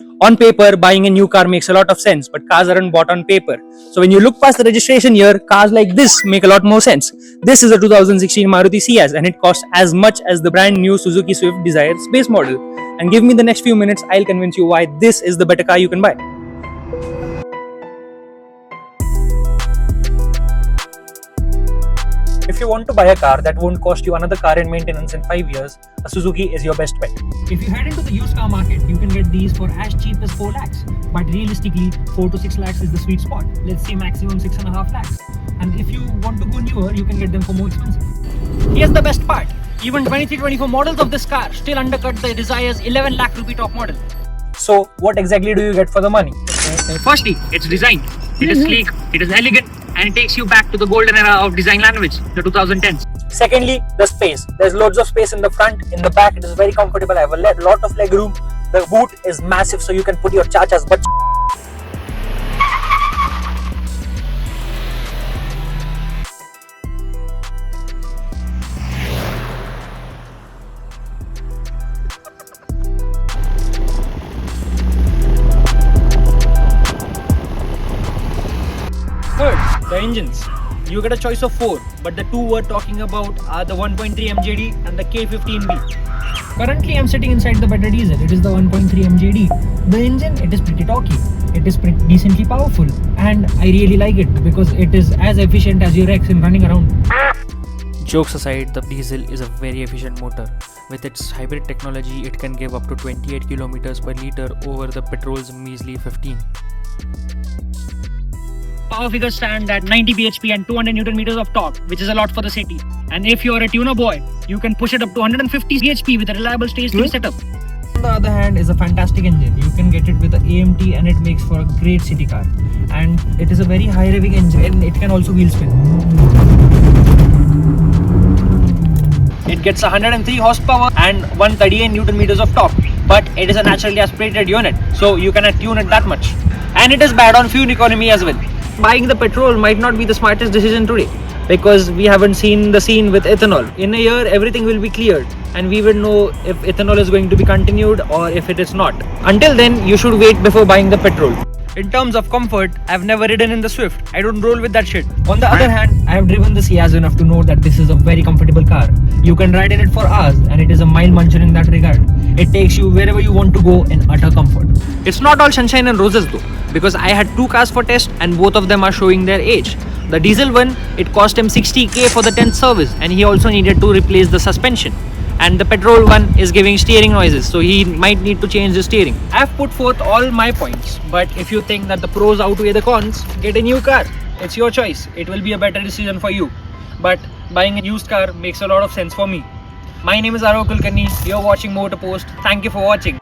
On paper, buying a new car makes a lot of sense, but cars aren't bought on paper. So when you look past the registration year, cars like this make a lot more sense. This is a 2016 Maruti Ciaz and it costs as much as the brand new Suzuki Swift Desire's base model. And give me the next few minutes, I'll convince you why this is the better car you can buy. If you want to buy a car that won't cost you another car in maintenance in 5 years, a Suzuki is your best bet. If you head into the used car market, you can get these for as cheap as 4 lakhs. But realistically, 4 to 6 lakhs is the sweet spot. Let's say maximum 6.5 lakhs. And if you want to go newer, you can get them for more expensive. Here's the best part. Even 23-24 models of this car still undercut the Desire's 11 lakh rupee top model. So what exactly do you get for the money? Firstly, it's designed. It is sleek, it is elegant, and it takes you back to the golden era of design language, the 2010s. Secondly, the space. There's loads of space in the front, in the back it is very comfortable. I have a lot of leg room. The boot is massive, so you can put your chacha's butt. Third, the engines. You get a choice of 4, but the 2 we're talking about are the 1.3 MJD and the K15B. Currently, I'm sitting inside the better diesel. It is the 1.3 MJD. The engine, it is pretty talky. It is pretty decently powerful, and I really like it because it is as efficient as your ex in running around. Jokes aside, the diesel is a very efficient motor. With its hybrid technology, it can give up to 28 km per liter over the petrol's measly 15. Power figures stand at 90 bhp and 200 Newton meters of torque, which is a lot for the city. And if you're a tuner boy, you can push it up to 150 bhp with a reliable stage 3 setup. On the other hand, is a fantastic engine. You can get it with the AMT and it makes for a great city car. And it is a very high revving engine and it can also wheel spin. It gets 103 horsepower and 138 Newton meters of torque, but it is a naturally aspirated unit, so you cannot tune it that much. And it is bad on fuel economy as well. Buying the petrol might not be the smartest decision today because we haven't seen the scene with ethanol. In a year, everything will be cleared and we will know if ethanol is going to be continued or if it is not. Until then, you should wait before buying the petrol. In terms of comfort, I've never ridden in the Swift. I don't roll with that shit. On the other hand, I have driven the Ciaz enough to know that this is a very comfortable car. You can ride in it for hours and it is a mile muncher in that regard. It takes you wherever you want to go in utter comfort. It's not all sunshine and roses though, because I had 2 cars for test and both of them are showing their age. The diesel one, it cost him 60k for the 10th service and he also needed to replace the suspension. And the petrol one is giving steering noises, so he might need to change the steering. I've put forth all my points, but if you think that the pros outweigh the cons, get a new car. It's your choice. It will be a better decision for you. But buying a used car makes a lot of sense for me. My name is Arav Kulkarni. You're watching Motor Post. Thank you for watching.